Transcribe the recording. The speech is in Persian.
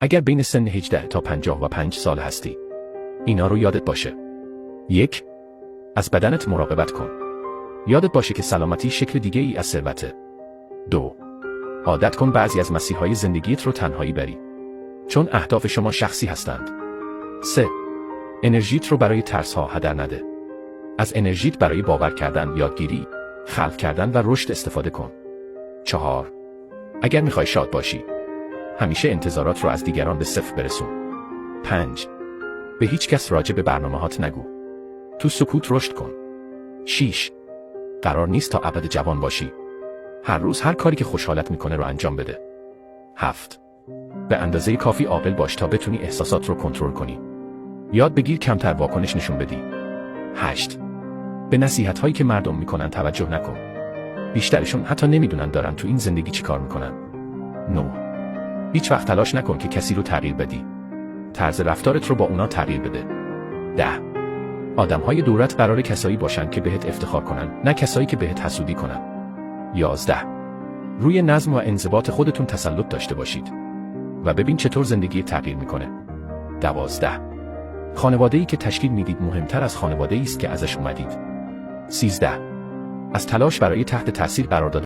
اگر بین سن 18 تا 55 سال هستی، اینا رو یادت باشه. 1. از بدنت مراقبت کن. یادت باشه که سلامتی شکل دیگه ای از ثروته. 2. عادت کن بعضی از مسیرهای زندگیت رو تنهایی بری، چون اهداف شما شخصی هستند. 3. انرژیت رو برای ترس‌ها هدر نده. از انرژیت برای باور کردن، یادگیری، خلق کردن و رشد استفاده کن. 4. اگر میخوای شاد باشی، همیشه انتظارات رو از دیگران به صفر برسون. 5. به هیچ کس راجع به برنامه‌هات نگو. تو سکوت رشد کن. 6. قرار نیست تا ابد جوان باشی. هر روز هر کاری که خوشحالت میکنه رو انجام بده. 7. به اندازه کافی عاقل باش تا بتونی احساسات رو کنترل کنی. یاد بگیر کمتر واکنش نشون بدی. 8. به نصیحت هایی که مردم میکنن توجه نکن. بیشترشون حتی نمیدونن دارن تو این زندگی چی کار میکنن. 9. هیچ وقت تلاش نکن که کسی رو تغییر بدی. طرز رفتارت رو با اونا تغییر بده. 10. آدم‌های دورت قراره کسایی باشن که بهت افتخار کنن، نه کسایی که بهت حسودی کنن. 11. روی نظم و انضباط خودتون تسلط داشته باشید و ببین چطور زندگی تغییر میکنه. 12. خانواده‌ای که تشکیل میدید مهمتر از خانواده‌ای است که ازش اومدید. 13. از تلاش برای تحت تاثیر قرار دادن